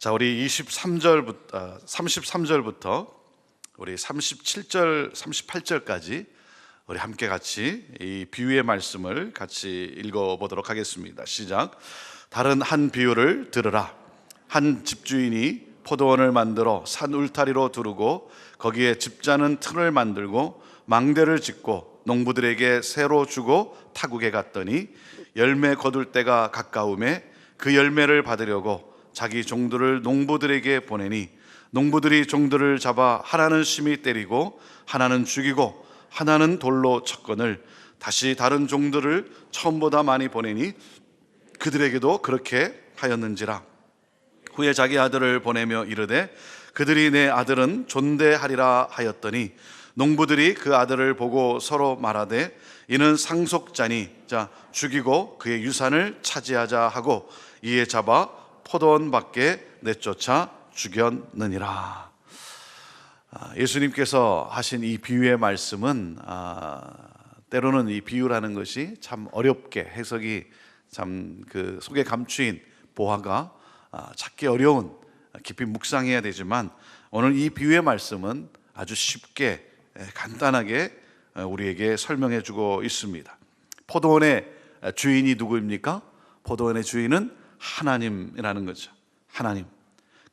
자, 우리 33절부터 우리 37절, 38절까지 우리 함께 같이 이 비유의 말씀을 같이 읽어보도록 하겠습니다. 시작. 다른 한 비유를 들으라. 한 집주인이 포도원을 만들어 산 울타리로 두르고 거기에 집자는 튼을 만들고 망대를 짓고 농부들에게 새로 주고 타국에 갔더니 열매 거둘 때가 가까움에 그 열매를 받으려고 자기 종들을 농부들에게 보내니 농부들이 종들을 잡아 하나는 심히 때리고 하나는 죽이고 하나는 돌로 쳤거늘 다시 다른 종들을 처음보다 많이 보내니 그들에게도 그렇게 하였는지라. 후에 자기 아들을 보내며 이르되 그들이 내 아들은 존대하리라 하였더니 농부들이 그 아들을 보고 서로 말하되 이는 상속자니 자 죽이고 그의 유산을 차지하자 하고 이에 잡아 포도원 밖에 내쫓아 죽였느니라. 예수님께서 하신 이 비유의 말씀은 때로는 이 비유라는 것이 참 어렵게 해석이 참 그 속에 감추인 보화가 찾기 어려운 깊이 묵상해야 되지만 오늘 이 비유의 말씀은 아주 쉽게 간단하게 우리에게 설명해 주고 있습니다. 포도원의 주인이 누구입니까? 포도원의 주인은 하나님이라는 거죠. 하나님.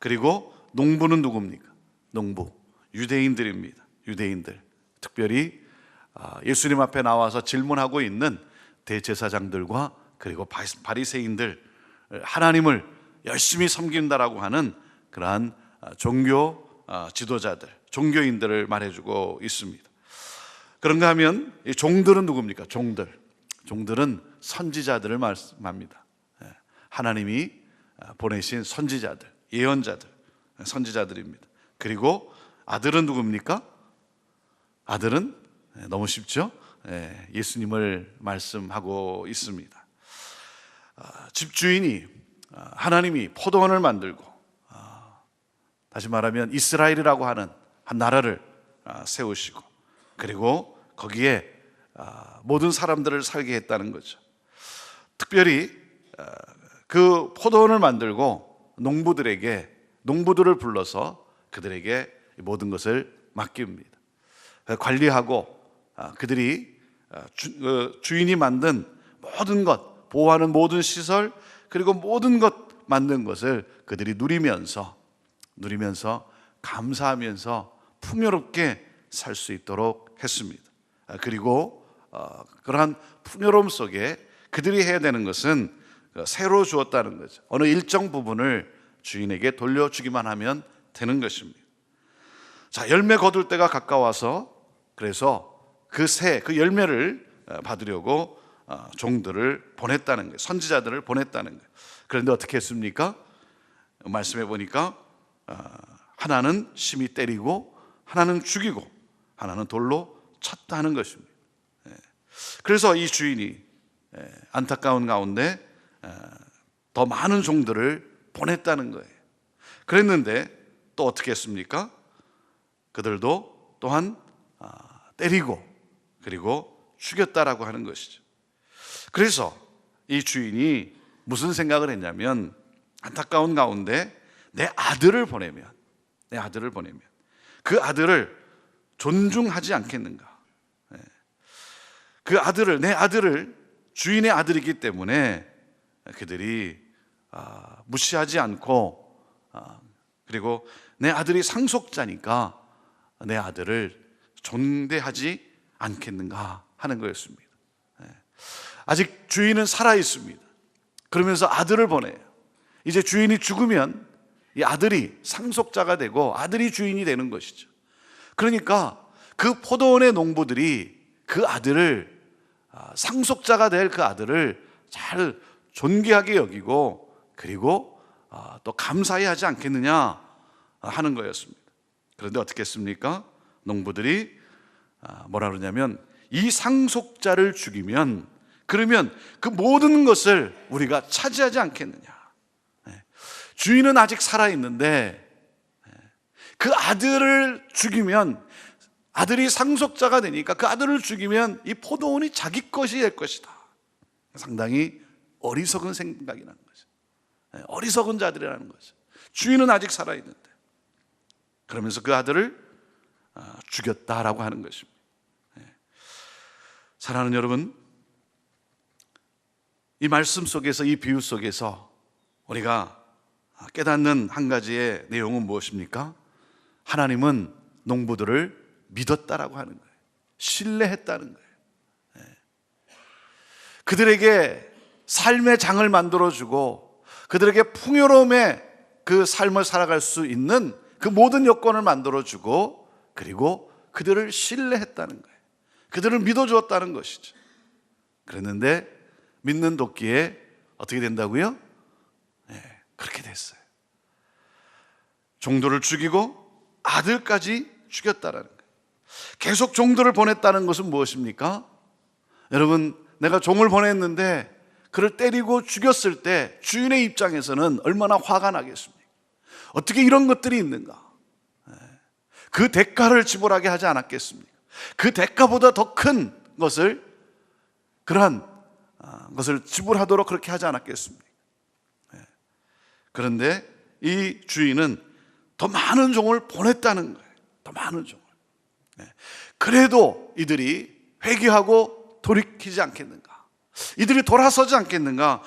그리고 농부는 누굽니까? 농부, 유대인들입니다. 유대인들. 특별히 예수님 앞에 나와서 질문하고 있는 대제사장들과 그리고 바리새인들, 하나님을 열심히 섬긴다라고 하는 그러한 종교 지도자들, 종교인들을 말해주고 있습니다. 그런가 하면 이 종들은 누굽니까? 종들은 선지자들을 말합니다. 하나님이 보내신 선지자들, 예언자들, 선지자들입니다. 그리고 아들은 누굽니까? 아들은 너무 쉽죠? 예수님을 말씀하고 있습니다. 집주인이 하나님이 포도원을 만들고 다시 말하면 이스라엘이라고 하는 한 나라를 세우시고 그리고 거기에 모든 사람들을 살게 했다는 거죠. 특별히 그 포도원을 만들고 농부들을 불러서 그들에게 모든 것을 맡깁니다. 관리하고 그들이 주인이 만든 모든 것, 보호하는 모든 시설 그리고 모든 것 만든 것을 그들이 누리면서 감사하면서 풍요롭게 살 수 있도록 했습니다. 그리고 그러한 풍요로움 속에 그들이 해야 되는 것은 새로 주었다는 거죠. 어느 일정 부분을 주인에게 돌려주기만 하면 되는 것입니다. 자, 열매 거둘 때가 가까워서 그래서 그 열매를 받으려고 종들을 보냈다는 거예요. 선지자들을 보냈다는 거예요. 그런데 어떻게 했습니까? 말씀해 보니까 하나는 심히 때리고 하나는 죽이고 하나는 돌로 쳤다는 것입니다. 그래서 이 주인이 안타까운 가운데 더 많은 종들을 보냈다는 거예요. 그랬는데 또 어떻게 했습니까? 그들도 또한 때리고 그리고 죽였다라고 하는 것이죠. 그래서 이 주인이 무슨 생각을 했냐면 안타까운 가운데 내 아들을 보내면 그 아들을 존중하지 않겠는가? 내 아들을 주인의 아들이기 때문에 그들이 무시하지 않고 그리고 내 아들이 상속자니까 내 아들을 존대하지 않겠는가 하는 거였습니다. 아직 주인은 살아 있습니다. 그러면서 아들을 보내요. 이제 주인이 죽으면 이 아들이 상속자가 되고 아들이 주인이 되는 것이죠. 그러니까 그 포도원의 농부들이 그 아들을 상속자가 될 그 아들을 잘 존귀하게 여기고 그리고 또 감사히 하지 않겠느냐 하는 거였습니다. 그런데 어떻게 했습니까? 농부들이 뭐라 그러냐면 이 상속자를 죽이면 그러면 그 모든 것을 우리가 차지하지 않겠느냐. 주인은 아직 살아있는데 그 아들을 죽이면 아들이 상속자가 되니까 그 아들을 죽이면 이 포도원이 자기 것이 될 것이다. 상당히 어리석은 생각이라는 거죠. 어리석은 자들이라는 거죠. 주인은 아직 살아있는데. 그러면서 그 아들을 죽였다라고 하는 것입니다. 사랑하는 여러분, 이 말씀 속에서, 이 비유 속에서 우리가 깨닫는 한 가지의 내용은 무엇입니까? 하나님은 농부들을 믿었다라고 하는 거예요. 신뢰했다는 거예요. 그들에게 삶의 장을 만들어주고 그들에게 풍요로움의 그 삶을 살아갈 수 있는 그 모든 여건을 만들어주고, 그리고 그들을 신뢰했다는 거예요. 그들을 믿어주었다는 것이죠. 그랬는데 믿는 도끼에 어떻게 된다고요? 그렇게 됐어요. 종들을 죽이고 아들까지 죽였다라는 거예요. 계속 종들을 보냈다는 것은 무엇입니까? 여러분, 내가 종을 보냈는데 그를 때리고 죽였을 때 주인의 입장에서는 얼마나 화가 나겠습니까? 어떻게 이런 것들이 있는가? 그 대가를 지불하게 하지 않았겠습니까? 그 대가보다 더 큰 것을, 그러한 것을 지불하도록 그렇게 하지 않았겠습니까? 그런데 이 주인은 더 많은 종을 보냈다는 거예요. 더 많은 종을. 그래도 이들이 회개하고 돌이키지 않겠는가? 이들이 돌아서지 않겠는가?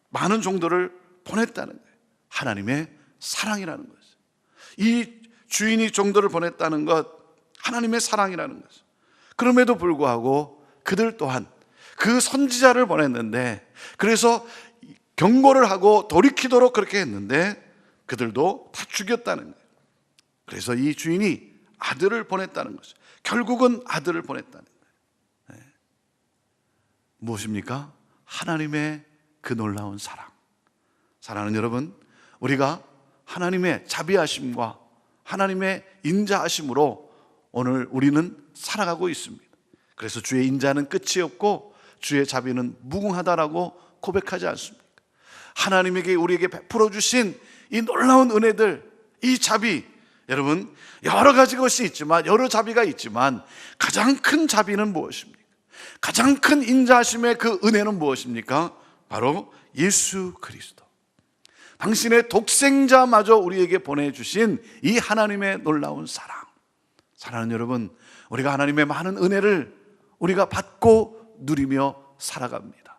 많은 종들을 보냈다는 거예요. 하나님의 사랑이라는 거죠. 이 주인이 종들을 보냈다는 것, 하나님의 사랑이라는 거죠. 그럼에도 불구하고 그들 또한 그 선지자를 보냈는데, 그래서 경고를 하고 돌이키도록 그렇게 했는데 그들도 다 죽였다는 거예요. 그래서 이 주인이 아들을 보냈다는 거죠. 결국은 아들을 보냈다는 거예요. 무엇입니까? 하나님의 그 놀라운 사랑. 사랑하는 여러분, 우리가 하나님의 자비하심과 하나님의 인자하심으로 오늘 우리는 살아가고 있습니다. 그래서 주의 인자는 끝이 없고 주의 자비는 무궁하다라고 고백하지 않습니까? 하나님에게 우리에게 베풀어 주신 이 놀라운 은혜들, 이 자비, 여러분, 여러 가지 것이 있지만, 여러 자비가 있지만 가장 큰 자비는 무엇입니까? 가장 큰 인자하심의 그 은혜는 무엇입니까? 바로 예수 그리스도. 당신의 독생자마저 우리에게 보내주신 이 하나님의 놀라운 사랑. 사랑하는 여러분, 우리가 하나님의 많은 은혜를 우리가 받고 누리며 살아갑니다.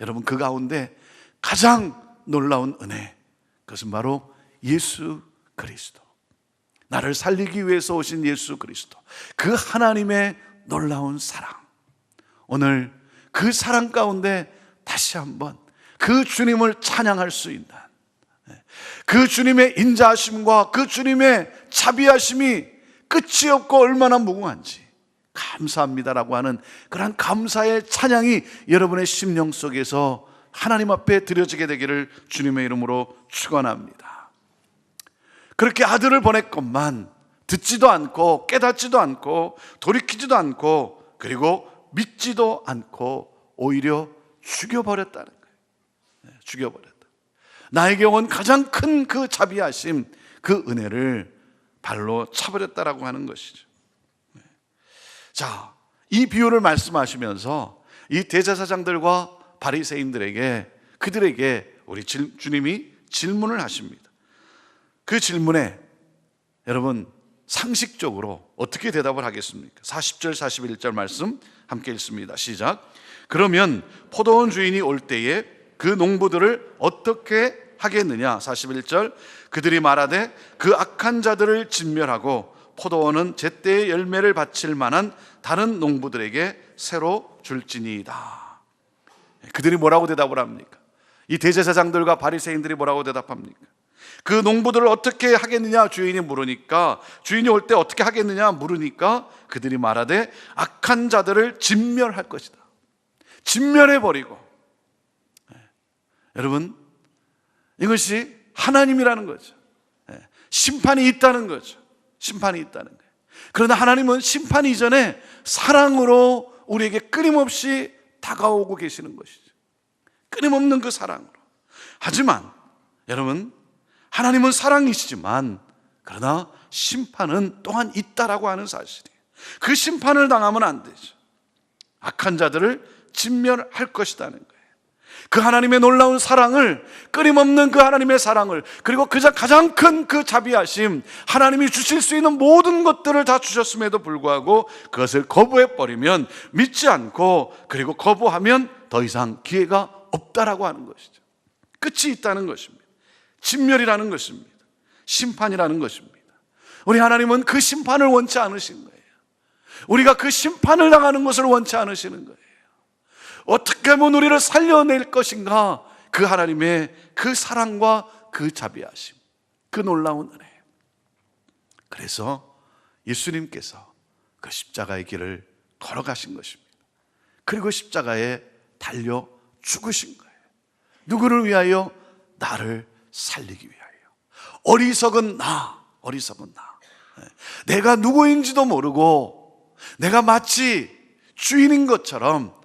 여러분, 그 가운데 가장 놀라운 은혜, 그것은 바로 예수 그리스도. 나를 살리기 위해서 오신 예수 그리스도, 그 하나님의 놀라운 사랑. 오늘 그 사랑 가운데 다시 한번 그 주님을 찬양할 수 있는, 그 주님의 인자하심과 그 주님의 자비하심이 끝이 없고 얼마나 무궁한지 감사합니다라고 하는 그러한 감사의 찬양이 여러분의 심령 속에서 하나님 앞에 드려지게 되기를 주님의 이름으로 축원합니다. 그렇게 아들을 보냈건만 듣지도 않고 깨닫지도 않고 돌이키지도 않고 그리고 믿지도 않고 오히려 죽여버렸다는 거예요. 죽여버렸다. 나에게 온 가장 큰 그 자비하심, 그 은혜를 발로 차버렸다라고 하는 것이죠. 자, 이 비유를 말씀하시면서 이 대제사장들과 바리새인들에게, 그들에게 우리 주님이 질문을 하십니다. 그 질문에 여러분 상식적으로 어떻게 대답을 하겠습니까? 40절 41절 말씀 함께 읽습니다. 시작. 그러면 포도원 주인이 올 때에 그 농부들을 어떻게 하겠느냐? 41절. 그들이 말하되 그 악한 자들을 진멸하고 포도원은 제때의 열매를 바칠 만한 다른 농부들에게 새로 줄지니이다. 그들이 뭐라고 대답을 합니까? 이 대제사장들과 바리새인들이 뭐라고 대답합니까? 그 농부들을 어떻게 하겠느냐 주인이 물으니까, 주인이 올 때 어떻게 하겠느냐 물으니까 그들이 말하되 악한 자들을 진멸할 것이다. 진멸해버리고. 여러분, 이것이 하나님이라는 거죠. 심판이 있다는 거죠. 심판이 있다는 거예요. 그러나 하나님은 심판 이전에 사랑으로 우리에게 끊임없이 다가오고 계시는 것이죠. 끊임없는 그 사랑으로. 하지만 여러분, 하나님은 사랑이시지만 그러나 심판은 또한 있다라고 하는 사실이에요. 그 심판을 당하면 안 되죠. 악한 자들을 진멸할 것이라는 거예요. 그 하나님의 놀라운 사랑을, 끊임없는 그 하나님의 사랑을, 그리고 가장 큰 그 자비하심, 하나님이 주실 수 있는 모든 것들을 다 주셨음에도 불구하고 그것을 거부해버리면, 믿지 않고 그리고 거부하면 더 이상 기회가 없다라고 하는 것이죠. 끝이 있다는 것입니다. 진멸이라는 것입니다. 심판이라는 것입니다. 우리 하나님은 그 심판을 원치 않으신 거예요. 우리가 그 심판을 당하는 것을 원치 않으시는 거예요. 어떻게 하면 우리를 살려낼 것인가? 그 하나님의 그 사랑과 그 자비하심, 그 놀라운 은혜. 그래서 예수님께서 그 십자가의 길을 걸어가신 것입니다. 그리고 십자가에 달려 죽으신 거예요. 누구를 위하여? 나를 살리기 위하여. 어리석은 나. 내가 누구인지도 모르고 내가 마치 주인인 것처럼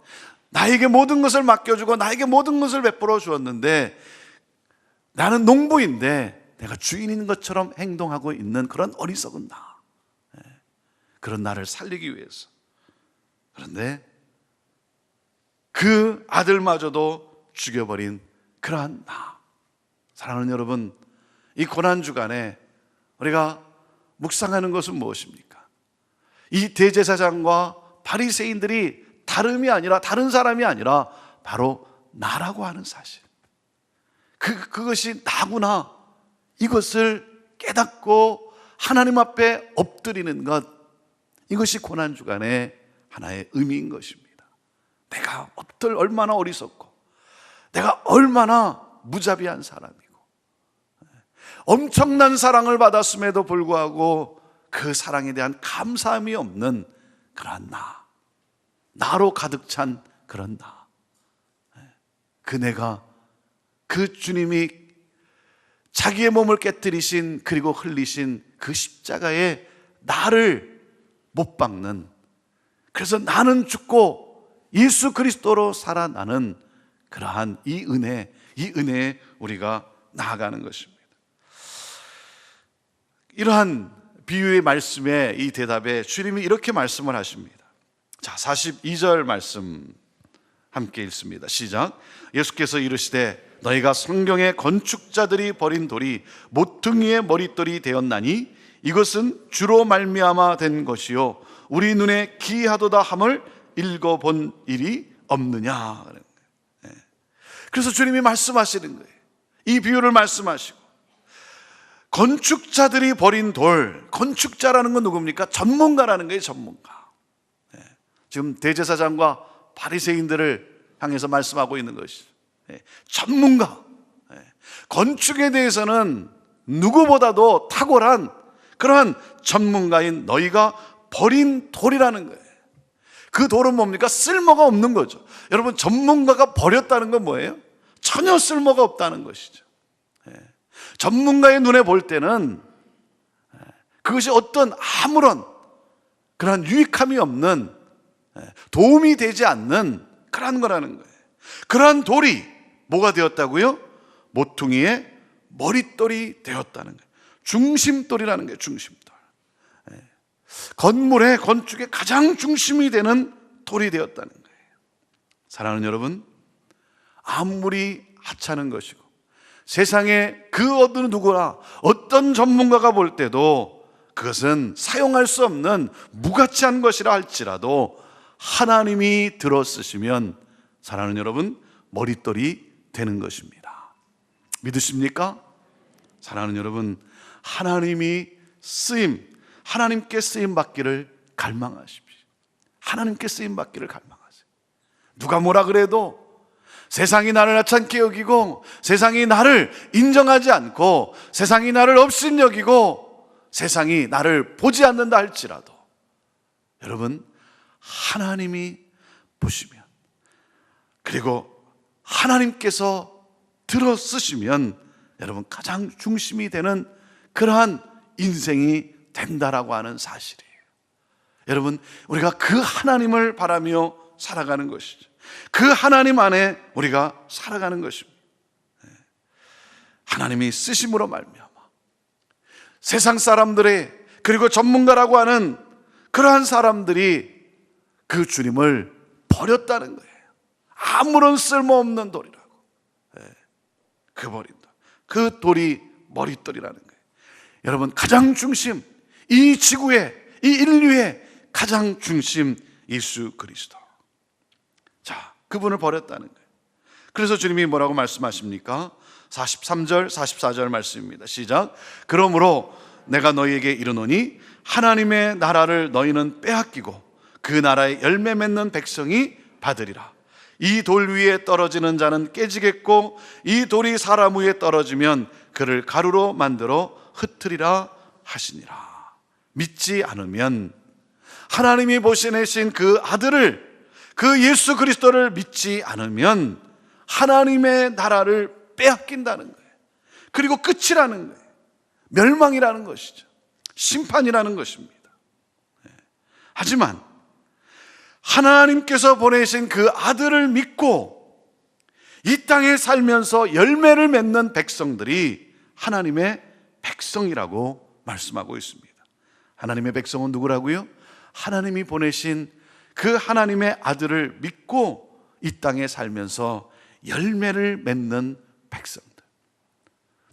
나에게 모든 것을 맡겨주고 나에게 모든 것을 베풀어 주었는데, 나는 농부인데 내가 주인인 것처럼 행동하고 있는 그런 어리석은 나, 그런 나를 살리기 위해서. 그런데 그 아들마저도 죽여버린 그러한 나. 사랑하는 여러분, 이 고난주간에 우리가 묵상하는 것은 무엇입니까? 이 대제사장과 바리새인들이 다른 사람이 아니라 바로 나라고 하는 사실, 그것이 나구나, 이것을 깨닫고 하나님 앞에 엎드리는 것, 이것이 고난주간의 하나의 의미인 것입니다. 내가 얼마나 어리석고 내가 얼마나 무자비한 사람이고, 엄청난 사랑을 받았음에도 불구하고 그 사랑에 대한 감사함이 없는 그러한 나로 가득 찬 그런 나. 그 주님이 자기의 몸을 깨뜨리신, 그리고 흘리신 그 십자가에 나를 못 박는, 그래서 나는 죽고 예수 그리스도로 살아나는 그러한 이 은혜에 우리가 나아가는 것입니다. 이러한 비유의 말씀에, 이 대답에 주님이 이렇게 말씀을 하십니다. 자, 42절 말씀 함께 읽습니다. 시작. 예수께서 이르시되 너희가 성경에 건축자들이 버린 돌이 모퉁이의 머릿돌이 되었나니 이것은 주로 말미암아 된 것이요 우리 눈에 기이하도다 함을 읽어본 일이 없느냐. 그래서 주님이 말씀하시는 거예요. 이 비유를 말씀하시고, 건축자들이 버린 돌, 건축자라는 건 누굽니까? 전문가라는 거예요. 전문가. 지금 대제사장과 바리새인들을 향해서 말씀하고 있는 것이죠. 전문가. 건축에 대해서는 누구보다도 탁월한 그러한 전문가인 너희가 버린 돌이라는 거예요. 그 돌은 뭡니까? 쓸모가 없는 거죠. 여러분, 전문가가 버렸다는 건 뭐예요? 전혀 쓸모가 없다는 것이죠. 전문가의 눈에 볼 때는 그것이 어떤 아무런 그러한 유익함이 없는, 도움이 되지 않는 그러한 거라는 거예요. 그러한 돌이 뭐가 되었다고요? 모퉁이의 머릿돌이 되었다는 거예요. 중심돌이라는 거예요. 중심돌. 건축의 가장 중심이 되는 돌이 되었다는 거예요. 사랑하는 여러분, 아무리 하찮은 것이고 세상에 그 어느 누구나 어떤 전문가가 볼 때도 그것은 사용할 수 없는 무가치한 것이라 할지라도 하나님이 들어 쓰시면, 사랑하는 여러분, 머릿돌이 되는 것입니다. 믿으십니까? 사랑하는 여러분, 하나님께 쓰임 받기를 갈망하십시오. 하나님께 쓰임 받기를 갈망하세요. 누가 뭐라 그래도, 세상이 나를 하찮게 여기고 세상이 나를 인정하지 않고 세상이 나를 업신여기고 세상이 나를 보지 않는다 할지라도, 여러분, 하나님이 보시면, 그리고 하나님께서 들어 쓰시면 여러분 가장 중심이 되는 그러한 인생이 된다라고 하는 사실이에요. 여러분, 우리가 그 하나님을 바라며 살아가는 것이죠. 그 하나님 안에 우리가 살아가는 것입니다. 하나님이 쓰심으로 말미암아 세상 사람들의, 그리고 전문가라고 하는 그러한 사람들이 그 주님을 버렸다는 거예요. 아무런 쓸모없는 돌이라고. 그 버린다. 그 돌이 머릿돌이라는 거예요. 여러분, 가장 중심, 이 지구의, 이 인류의 가장 중심 예수 그리스도. 자, 그분을 버렸다는 거예요. 그래서 주님이 뭐라고 말씀하십니까? 43절, 44절 말씀입니다. 시작. 그러므로 내가 너희에게 이르노니 하나님의 나라를 너희는 빼앗기고 그 나라의 열매 맺는 백성이 받으리라. 이 돌 위에 떨어지는 자는 깨지겠고 이 돌이 사람 위에 떨어지면 그를 가루로 만들어 흩으리라 하시니라. 믿지 않으면, 하나님이 보내신 그 아들을, 그 예수 그리스도를 믿지 않으면 하나님의 나라를 빼앗긴다는 거예요. 그리고 끝이라는 거예요. 멸망이라는 것이죠. 심판이라는 것입니다. 하지만 하나님께서 보내신 그 아들을 믿고 이 땅에 살면서 열매를 맺는 백성들이 하나님의 백성이라고 말씀하고 있습니다. 하나님의 백성은 누구라고요? 하나님이 보내신 그 하나님의 아들을 믿고 이 땅에 살면서 열매를 맺는 백성들,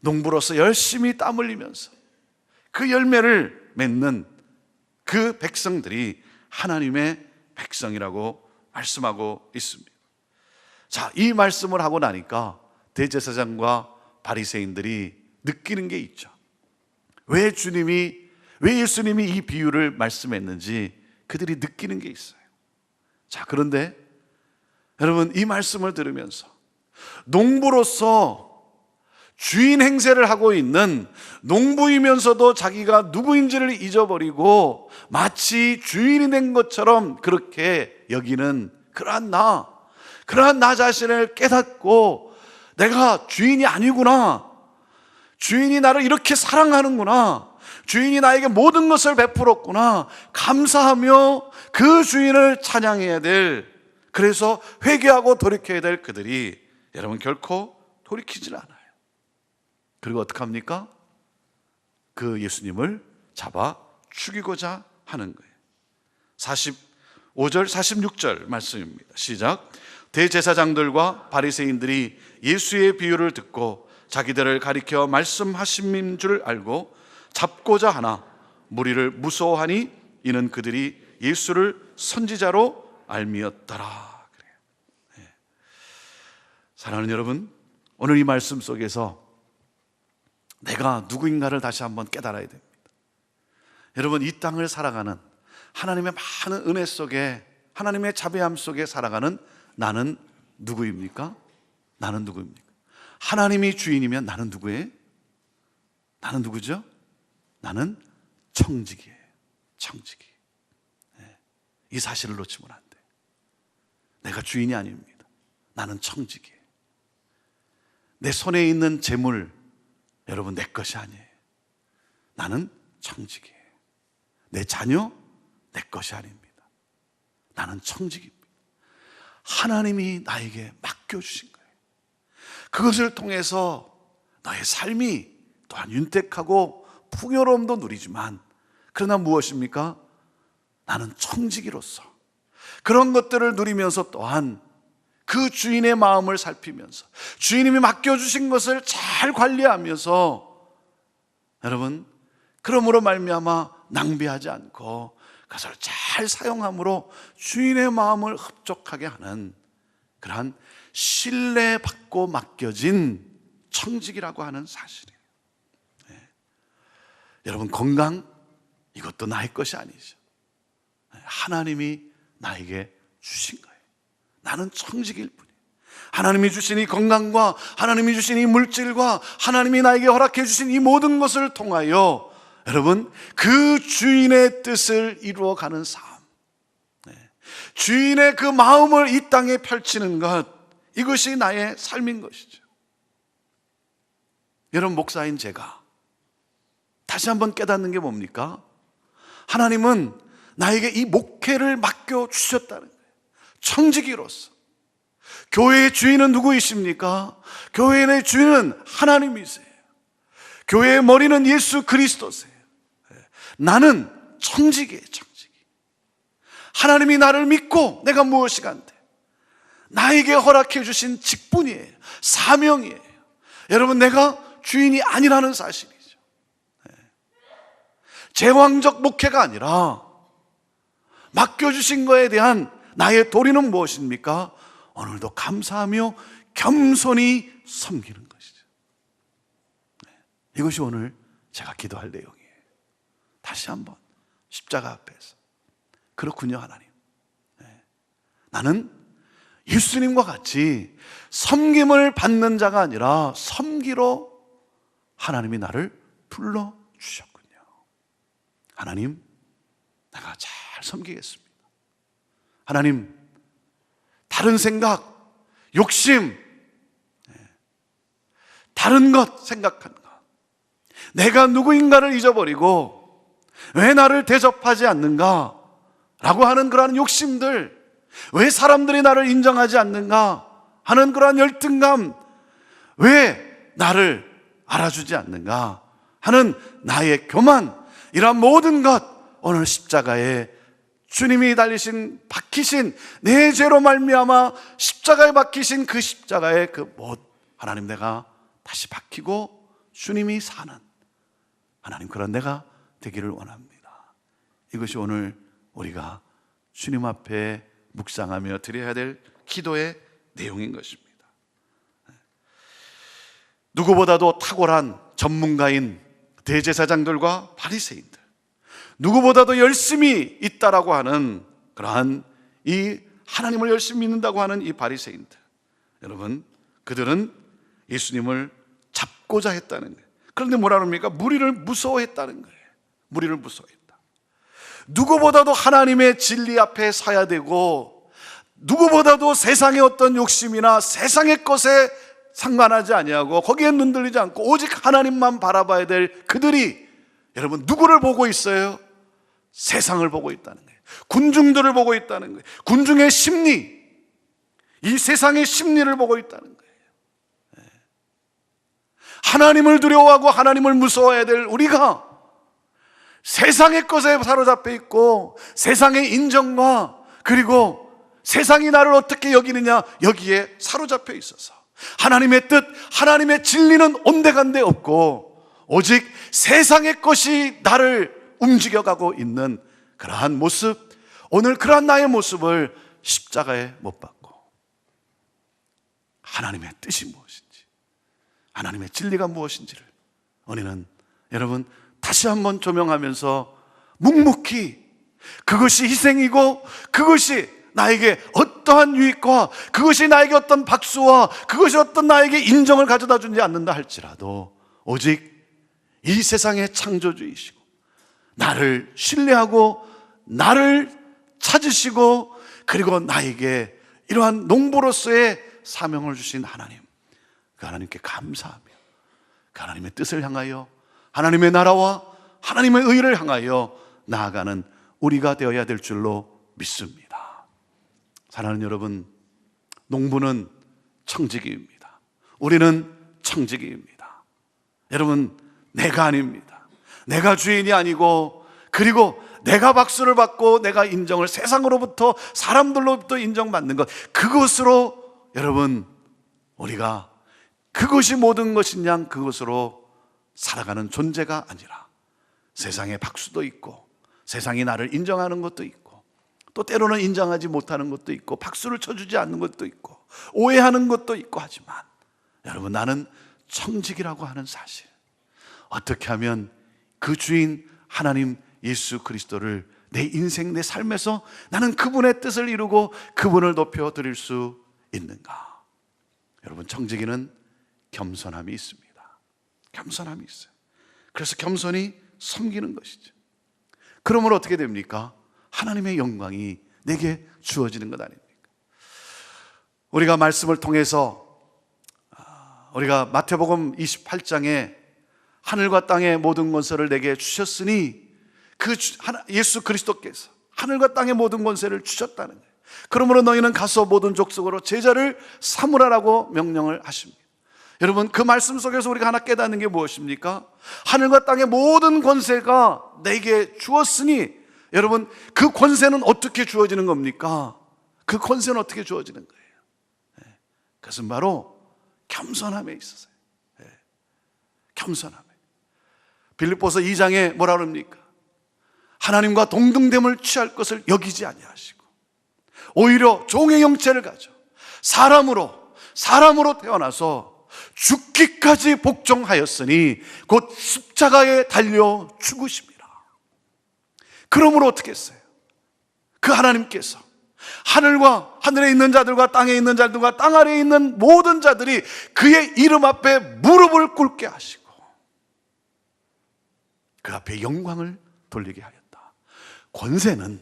농부로서 열심히 땀 흘리면서 그 열매를 맺는 그 백성들이 하나님의 백성이라고 말씀하고 있습니다. 자, 이 말씀을 하고 나니까 대제사장과 바리새인들이 느끼는 게 있죠. 왜 예수님이 이 비유를 말씀했는지 그들이 느끼는 게 있어요. 자, 그런데 여러분, 이 말씀을 들으면서 농부로서 주인 행세를 하고 있는, 농부이면서도 자기가 누구인지를 잊어버리고 마치 주인이 된 것처럼 그렇게 여기는 그러한 나 자신을 깨닫고 내가 주인이 아니구나, 주인이 나를 이렇게 사랑하는구나, 주인이 나에게 모든 것을 베풀었구나 감사하며 그 주인을 찬양해야 될, 그래서 회개하고 돌이켜야 될 그들이 여러분 결코 돌이키질 않아요. 그리고 어떻게 합니까? 그 예수님을 잡아 죽이고자 하는 거예요. 45절 46절 말씀입니다. 시작. 대제사장들과 바리새인들이 예수의 비유를 듣고 자기들을 가리켜 말씀하심인 줄 알고 잡고자 하나 무리를 무서워하니 이는 그들이 예수를 선지자로 알미었더라. 그래요. 네. 사랑하는 여러분, 오늘 이 말씀 속에서 내가 누구인가를 다시 한번 깨달아야 됩니다. 여러분, 이 땅을 살아가는 하나님의 많은 은혜 속에, 하나님의 자비함 속에 살아가는 나는 누구입니까? 나는 누구입니까? 하나님이 주인이면 나는 누구예요? 나는 누구죠? 나는 청직이에요. 청직이. 네. 이 사실을 놓치면 안 돼. 내가 주인이 아닙니다. 나는 청직이에요. 내 손에 있는 재물, 여러분 내 것이 아니에요. 나는 청직이에요. 내 자녀 내 것이 아닙니다. 나는 청직입니다. 하나님이 나에게 맡겨주신 거예요. 그것을 통해서 너의 삶이 또한 윤택하고 풍요로움도 누리지만, 그러나 무엇입니까? 나는 청지기로서 그런 것들을 누리면서 또한 그 주인의 마음을 살피면서 주인님이 맡겨주신 것을 잘 관리하면서, 여러분 그러므로 말미암아 낭비하지 않고 그것을 잘 사용함으로 주인의 마음을 흡족하게 하는 그러한 신뢰받고 맡겨진 청직이라고 하는 사실이에요. 네. 여러분, 건강 이것도 나의 것이 아니죠. 하나님이 나에게 주신 거예요. 나는 청직일 뿐이에요. 하나님이 주신 이 건강과 하나님이 주신 이 물질과 하나님이 나에게 허락해 주신 이 모든 것을 통하여 여러분 그 주인의 뜻을 이루어가는 삶, 주인의 그 마음을 이 땅에 펼치는 것, 이것이 나의 삶인 것이죠. 여러분, 목사인 제가 다시 한번 깨닫는 게 뭡니까? 하나님은 나에게 이 목회를 맡겨주셨다는 거예요. 청지기로서. 교회의 주인은 누구이십니까? 교회의 주인은 하나님이세요. 교회의 머리는 예수 그리스도세요. 나는 청지기예요. 청지기. 하나님이 나를 믿고 내가 무엇이 간대? 나에게 허락해 주신 직분이에요. 사명이에요. 여러분, 내가 주인이 아니라는 사실이죠. 제왕적 목회가 아니라 맡겨주신 거에 대한 나의 도리는 무엇입니까? 오늘도 감사하며 겸손히 섬기는 것이죠. 이것이 오늘 제가 기도할 내용이에요. 다시 한번 십자가 앞에서, 그렇군요 하나님, 나는 예수님과 같이 섬김을 받는 자가 아니라 섬기러 하나님이 나를 불러주셨군요. 하나님, 내가 잘 섬기겠습니다. 하나님, 다른 생각, 욕심, 다른 것 생각하는 것, 내가 누구인가를 잊어버리고 왜 나를 대접하지 않는가 라고 하는 그러한 욕심들, 왜 사람들이 나를 인정하지 않는가 하는 그러한 열등감, 왜 나를 알아주지 않는가 하는 나의 교만, 이러한 모든 것 오늘 십자가에 주님이 달리신, 박히신 내 죄로 말미암아 십자가에 박히신 그 십자가의 그 못, 하나님, 내가 다시 박히고 주님이 사는 하나님, 그런 내가 되기를 원합니다. 이것이 오늘 우리가 주님 앞에 묵상하며 드려야 될 기도의 내용인 것입니다. 누구보다도 탁월한 전문가인 대제사장들과 바리새인들, 누구보다도 열심히 있다라고 하는 그러한 이 하나님을 열심히 믿는다고 하는 이 바리새인들, 여러분, 그들은 예수님을 잡고자 했다는 거예요. 그런데 뭐라 그럽니까? 무리를 무서워했다는 거예요. 무리를 무서워했다. 누구보다도 하나님의 진리 앞에 서야 되고, 누구보다도 세상의 어떤 욕심이나 세상의 것에 상관하지 아니하고 거기에 눈들리지 않고 오직 하나님만 바라봐야 될 그들이, 여러분, 누구를 보고 있어요? 세상을 보고 있다는 거예요. 군중들을 보고 있다는 거예요. 군중의 심리, 이 세상의 심리를 보고 있다는 거예요. 하나님을 두려워하고 하나님을 무서워해야 될 우리가 세상의 것에 사로잡혀 있고 세상의 인정과 그리고 세상이 나를 어떻게 여기느냐, 여기에 사로잡혀 있어서 하나님의 뜻, 하나님의 진리는 온데간데 없고 오직 세상의 것이 나를 움직여가고 있는 그러한 모습, 오늘 그러한 나의 모습을 십자가에 못 박고 하나님의 뜻이 무엇인지, 하나님의 진리가 무엇인지를 우리는, 여러분, 다시 한번 조명하면서 묵묵히 그것이 희생이고 그것이 나에게 어떠한 유익과 그것이 나에게 어떤 박수와 그것이 어떤 나에게 인정을 가져다 주지 않는다 할지라도 오직 이 세상의 창조주이시고 나를 신뢰하고 나를 찾으시고 그리고 나에게 이러한 농부로서의 사명을 주신 하나님, 그 하나님께 감사하며 그 하나님의 뜻을 향하여 하나님의 나라와 하나님의 의를 향하여 나아가는 우리가 되어야 될 줄로 믿습니다. 사랑하는 여러분, 농부는 청지기입니다. 우리는 청지기입니다. 여러분, 내가 아닙니다. 내가 주인이 아니고, 그리고 내가 박수를 받고 내가 인정을, 세상으로부터 사람들로부터 인정받는 것, 그것으로 여러분, 우리가 그것이 모든 것인 양 그것으로 살아가는 존재가 아니라 세상에 박수도 있고 세상이 나를 인정하는 것도 있고 또 때로는 인정하지 못하는 것도 있고 박수를 쳐주지 않는 것도 있고 오해하는 것도 있고 하지만, 여러분, 나는 청직이라고 하는 사실, 어떻게 하면 그 주인 하나님 예수 그리스도를 내 인생, 내 삶에서 나는 그분의 뜻을 이루고 그분을 높여드릴 수 있는가? 여러분, 청지기는 겸손함이 있습니다. 겸손함이 있어요. 그래서 겸손히 섬기는 것이죠. 그러면 어떻게 됩니까? 하나님의 영광이 내게 주어지는 것 아닙니까? 우리가 말씀을 통해서 우리가 마태복음 28장에 하늘과 땅의 모든 권세를 내게 주셨으니 그 예수 그리스도께서 하늘과 땅의 모든 권세를 주셨다는 거예요. 그러므로 너희는 가서 모든 족속으로 제자를 삼으라라고 명령을 하십니다. 여러분, 그 말씀 속에서 우리가 하나 깨닫는 게 무엇입니까? 하늘과 땅의 모든 권세가 내게 주었으니, 여러분, 그 권세는 어떻게 주어지는 겁니까? 그 권세는 어떻게 주어지는 거예요? 그것은 바로 겸손함에 있었어요. 겸손함에. 빌립보서 2장에 뭐라 그럽니까? 하나님과 동등됨을 취할 것을 여기지 아니하시고 오히려 종의 형체를 가져 사람으로 태어나서 죽기까지 복종하였으니 곧 십자가에 달려 죽으심이라. 그러므로 어떻게 했어요? 그 하나님께서 하늘에 있는 자들과 땅에 있는 자들과 땅 아래에 있는 모든 자들이 그의 이름 앞에 무릎을 꿇게 하시고 그 앞에 영광을 돌리게 하였다. 권세는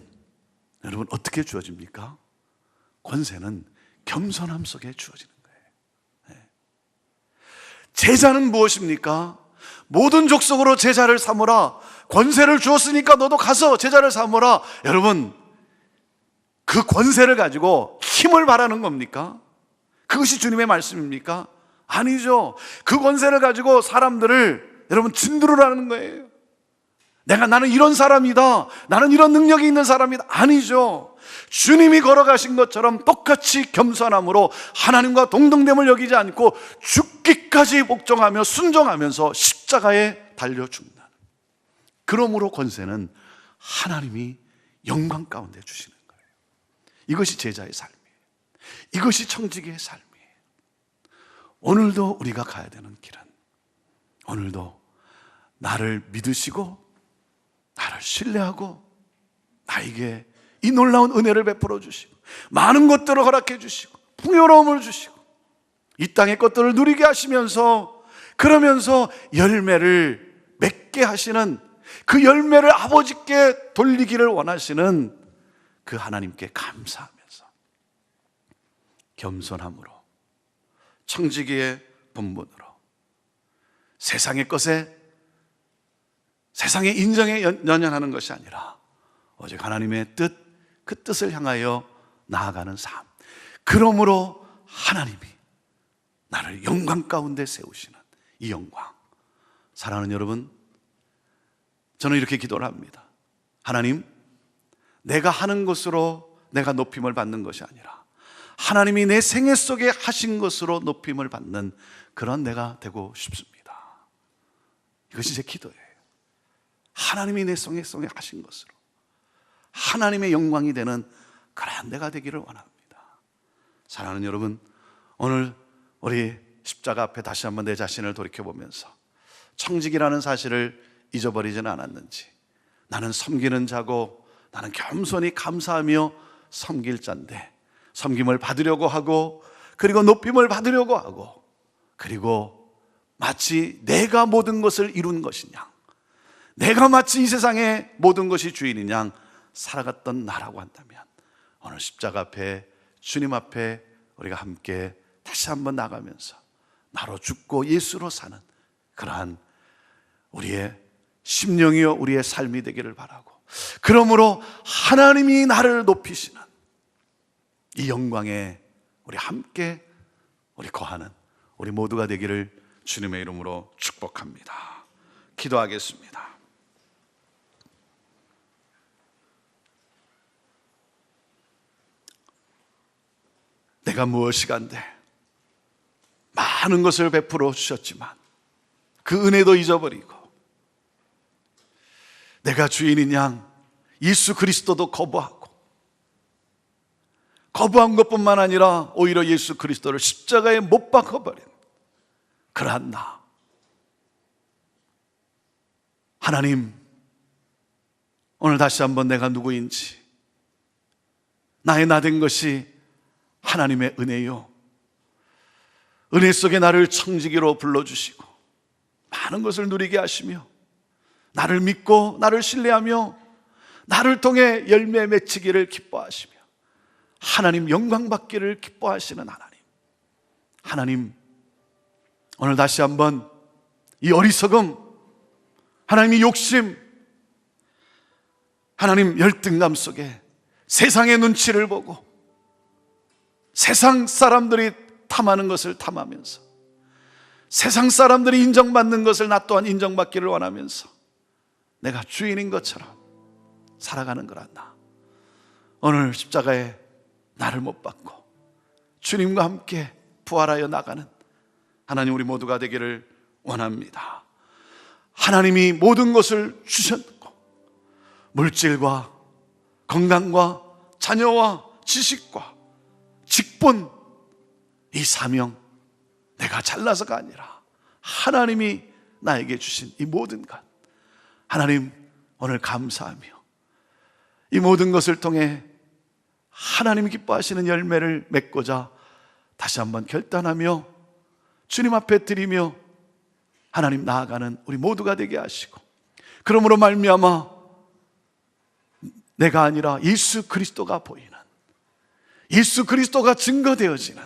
여러분 어떻게 주어집니까? 권세는 겸손함 속에 주어지는 거예요. 제자는 무엇입니까? 모든 족속으로 제자를 삼으라. 권세를 주었으니까 너도 가서 제자를 삼으라. 여러분, 그 권세를 가지고 힘을 발하는 겁니까? 그것이 주님의 말씀입니까? 아니죠. 그 권세를 가지고 사람들을 여러분 진두를 거예요. 나는 이런 사람이다, 나는 이런 능력이 있는 사람이다. 아니죠. 주님이 걸어가신 것처럼 똑같이 겸손함으로 하나님과 동등됨을 여기지 않고 죽기까지 복종하며 순종하면서 십자가에 달려 죽는다. 그러므로 권세는 하나님이 영광 가운데 주시는 거예요. 이것이 제자의 삶이에요. 이것이 청지기의 삶이에요. 오늘도 우리가 가야 되는 길은, 오늘도 나를 믿으시고 나를 신뢰하고 나에게 이 놀라운 은혜를 베풀어 주시고 많은 것들을 허락해 주시고 풍요로움을 주시고 이 땅의 것들을 누리게 하시면서, 그러면서 열매를 맺게 하시는, 그 열매를 아버지께 돌리기를 원하시는 그 하나님께 감사하면서 겸손함으로 청지기의 본분으로 세상의 것에, 세상의 인정에 연연하는 것이 아니라 오직 하나님의 뜻, 그 뜻을 향하여 나아가는 삶. 그러므로 하나님이 나를 영광 가운데 세우시는 이 영광. 사랑하는 여러분, 저는 이렇게 기도를 합니다. 하나님, 내가 하는 것으로 내가 높임을 받는 것이 아니라 하나님이 내 생애 속에 하신 것으로 높임을 받는 그런 내가 되고 싶습니다. 이것이 제 기도예요. 하나님이 내 생애 속에 하신 것으로 하나님의 영광이 되는 그런 내가 되기를 원합니다. 사랑하는 여러분, 오늘 우리 십자가 앞에 다시 한번 내 자신을 돌이켜보면서 청직이라는 사실을 잊어버리지는 않았는지, 나는 섬기는 자고 나는 겸손히 감사하며 섬길 자인데 섬김을 받으려고 하고, 그리고 높임을 받으려고 하고, 그리고 마치 내가 모든 것을 이룬 것이냐, 내가 마치 이 세상의 모든 것이 주인인 양 살아갔던 나라고 한다면, 오늘 십자가 앞에, 주님 앞에 우리가 함께 다시 한번 나가면서 나로 죽고 예수로 사는 그러한 우리의 심령이요 우리의 삶이 되기를 바라고, 그러므로 하나님이 나를 높이시는 이 영광에 우리 함께 우리 거하는 우리 모두가 되기를 주님의 이름으로 축복합니다. 기도하겠습니다. 내가 무엇이간데 많은 것을 베풀어 주셨지만 그 은혜도 잊어버리고, 내가 주인인 양 예수 그리스도도 거부한 것뿐만 아니라 오히려 예수 그리스도를 십자가에 못 박아버린 그러한 나. 하나님, 오늘 다시 한번 내가 누구인지, 나의 나 된 것이 하나님의 은혜요, 은혜 속에 나를 청지기로 불러주시고 많은 것을 누리게 하시며 나를 믿고 나를 신뢰하며 나를 통해 열매 맺히기를 기뻐하시며 하나님 영광 받기를 기뻐하시는 하나님, 오늘 다시 한번 이 어리석음, 하나님의 욕심, 하나님 열등감 속에 세상의 눈치를 보고 세상 사람들이 탐하는 것을 탐하면서 세상 사람들이 인정받는 것을 나 또한 인정받기를 원하면서 내가 주인인 것처럼 살아가는 거라. 나 오늘 십자가에 나를 못 박고 주님과 함께 부활하여 나가는 하나님 우리 모두가 되기를 원합니다. 하나님이 모든 것을 주셨고 물질과 건강과 자녀와 지식과 직분, 이 사명, 내가 잘나서가 아니라 하나님이 나에게 주신 이 모든 것, 하나님 오늘 감사하며 이 모든 것을 통해 하나님이 기뻐하시는 열매를 맺고자 다시 한번 결단하며 주님 앞에 드리며 하나님 나아가는 우리 모두가 되게 하시고, 그러므로 말미암아 내가 아니라 예수 그리스도가 보이는, 예수 그리스도가 증거되어지는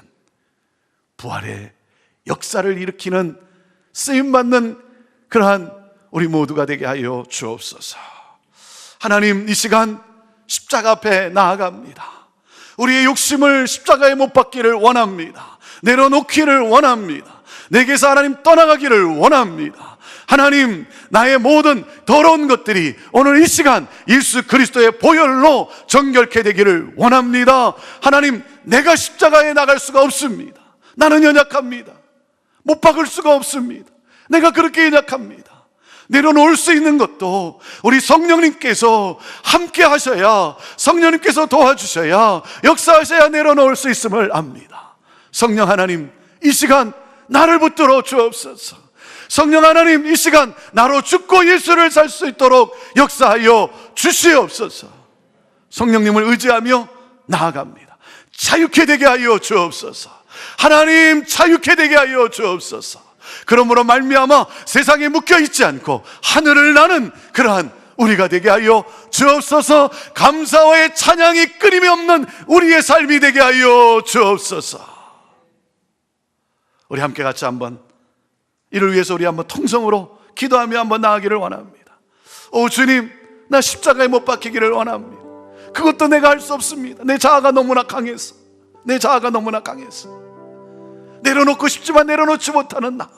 부활의 역사를 일으키는 쓰임받는 그러한 우리 모두가 되게 하여 주옵소서. 하나님, 이 시간 십자가 앞에 나아갑니다. 우리의 욕심을 십자가에 못 박기를 원합니다. 내려놓기를 원합니다. 내게서 하나님 떠나가기를 원합니다. 하나님, 나의 모든 더러운 것들이 오늘 이 시간 예수 그리스도의 보혈로 정결케 되기를 원합니다. 하나님, 내가 십자가에 나갈 수가 없습니다. 나는 연약합니다. 못 박을 수가 없습니다. 내가 그렇게 연약합니다. 내려놓을 수 있는 것도 우리 성령님께서 함께 하셔야, 성령님께서 도와주셔야, 역사하셔야 내려놓을 수 있음을 압니다. 성령 하나님, 이 시간 나를 붙들어 주옵소서. 성령 하나님, 이 시간 나로 죽고 예수를 살 수 있도록 역사하여 주시옵소서. 성령님을 의지하며 나아갑니다. 자유케 되게 하여 주옵소서. 하나님, 자유케 되게 하여 주옵소서. 그러므로 말미암아 세상에 묶여있지 않고 하늘을 나는 그러한 우리가 되게 하여 주옵소서. 감사와의 찬양이 끊임이 없는 우리의 삶이 되게 하여 주옵소서. 우리 함께 같이 한번 이를 위해서 우리 한번 통성으로 기도하며 한번 나아가기를 원합니다. 오 주님, 나 십자가에 못 박히기를 원합니다. 그것도 내가 할 수 없습니다. 내 자아가 너무나 강해서, 내 자아가 너무나 강해서 내려놓고 싶지만 내려놓지 못하는 나,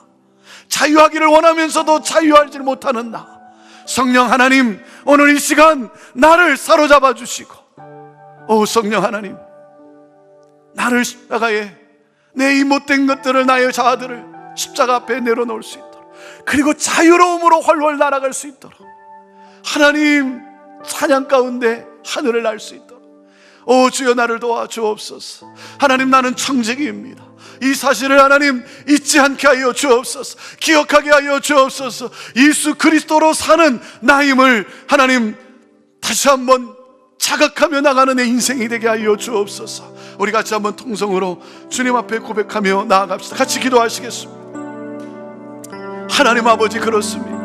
자유하기를 원하면서도 자유하지 못하는 나, 성령 하나님, 오늘 이 시간 나를 사로잡아 주시고, 오 성령 하나님, 나를 십자가에, 내 이 못된 것들을, 나의 자아들을 십자가 앞에 내려놓을 수 있도록, 그리고 자유로움으로 훨훨 날아갈 수 있도록, 하나님 찬양 가운데 하늘을 날 수 있도록, 오 주여 나를 도와주옵소서. 하나님, 나는 청지기입니다. 이 사실을 하나님 잊지 않게 하여 주옵소서. 기억하게 하여 주옵소서. 예수 그리스도로 사는 나임을 하나님 다시 한번 자각하며 나가는 내 인생이 되게 하여 주옵소서. 우리 같이 한번 통성으로 주님 앞에 고백하며 나아갑시다. 같이 기도하시겠습니다. 하나님 아버지, 그렇습니다.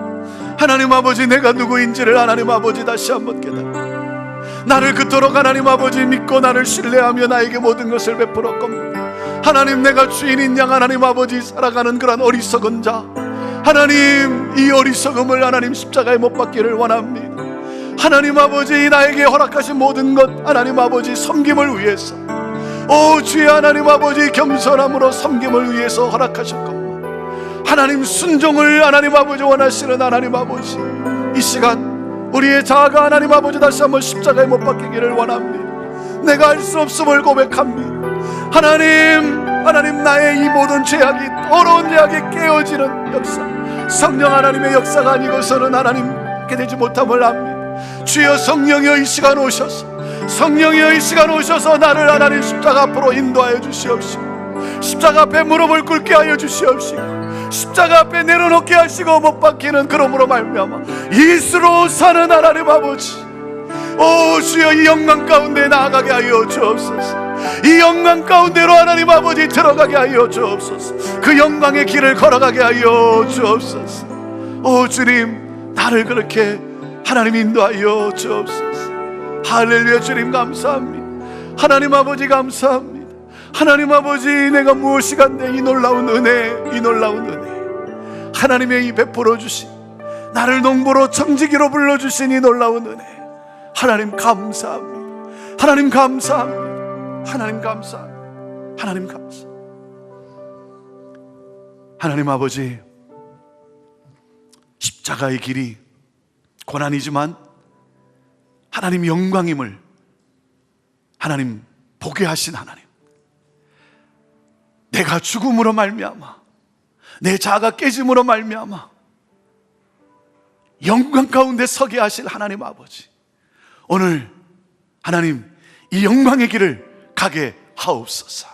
하나님 아버지, 내가 누구인지를 하나님 아버지 다시 한번 깨닫고, 나를 그토록 하나님 아버지 믿고 나를 신뢰하며 나에게 모든 것을 베풀어 겁니다. 하나님, 내가 주인인 양 하나님 아버지 살아가는 그런 어리석은 자, 하나님 이 어리석음을 하나님 십자가에 못 박기를 원합니다. 하나님 아버지, 나에게 허락하신 모든 것 하나님 아버지 섬김을 위해서, 오 주의 하나님 아버지 겸손함으로 섬김을 위해서 허락하셨고, 하나님 순종을 하나님 아버지 원하시는 하나님 아버지, 이 시간 우리의 자아가 하나님 아버지 다시 한번 십자가에 못 박히기를 원합니다. 내가 할 수 없음을 고백합니다. 하나님 나의 이 모든 죄악이, 더러운 죄악이 깨어지는 역사, 성령 하나님의 역사가 아니고서는 하나님께 되지 못함을 압니다. 주여 성령이여 이 시간 오셔서, 성령이여 이 시간 오셔서 나를 하나님 십자가 앞으로 인도하여 주시옵시고, 십자가 앞에 무릎을 꿇게 하여 주시옵시고, 십자가 앞에 내려놓게 하시고 못 박히는, 그러므로 말미암아 예수로 사는 하나님 아버지, 오 주여 이 영광 가운데 나아가게 하여 주옵소서. 이 영광 가운데로 하나님 아버지 들어가게 하여 주옵소서. 그 영광의 길을 걸어가게 하여 주옵소서. 오 주님, 나를 그렇게 하나님 인도하여 주옵소서. 할렐루야. 주님 감사합니다. 하나님 아버지 감사합니다. 하나님 아버지, 내가 무엇이 간데 이 놀라운 은혜, 이 놀라운 은혜, 하나님의 이 베풀어 주신, 나를 농부로 청지기로 불러주신 이 놀라운 은혜, 하나님 감사합니다. 하나님 감사합니다. 하나님 감사합니다. 하나님 감사합니다. 하나님 아버지, 십자가의 길이 고난이지만 하나님 영광임을 하나님 보게 하신 하나님, 내가 죽음으로 말미암아, 내 자아가 깨짐으로 말미암아 영광 가운데 서게 하실 하나님 아버지, 오늘 하나님 이 영광의 길을 가게 하옵소서.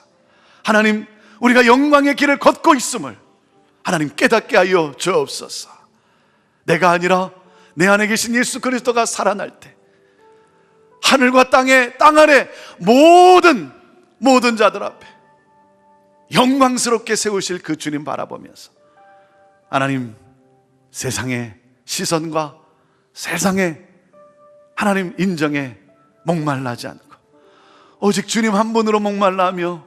하나님, 우리가 영광의 길을 걷고 있음을 하나님 깨닫게 하여 주옵소서. 내가 아니라 내 안에 계신 예수 그리스도가 살아날 때 하늘과 땅 아래 모든 자들 앞에 영광스럽게 세우실 그 주님 바라보면서 하나님, 세상의 시선과 세상의 하나님 인정에 목말라지 않고 오직 주님 한 분으로 목말라하며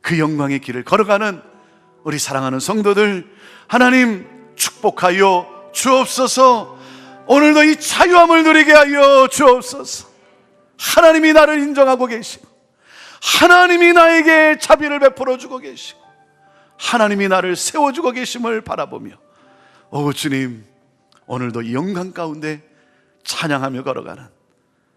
그 영광의 길을 걸어가는 우리 사랑하는 성도들 하나님 축복하여 주옵소서. 오늘도 이 자유함을 누리게 하여 주옵소서. 하나님이 나를 인정하고 계시고 하나님이 나에게 자비를 베풀어 주고 계시고 하나님이 나를 세워주고 계심을 바라보며 오 주님, 오늘도 이 영광 가운데 찬양하며 걸어가는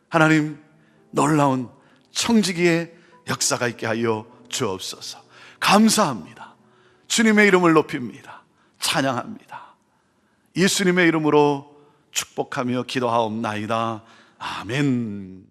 하나님 놀라운 청지기의 역사가 있게 하여 주옵소서. 감사합니다. 주님의 이름을 높입니다. 찬양합니다. 예수님의 이름으로 축복하며 기도하옵나이다. 아멘.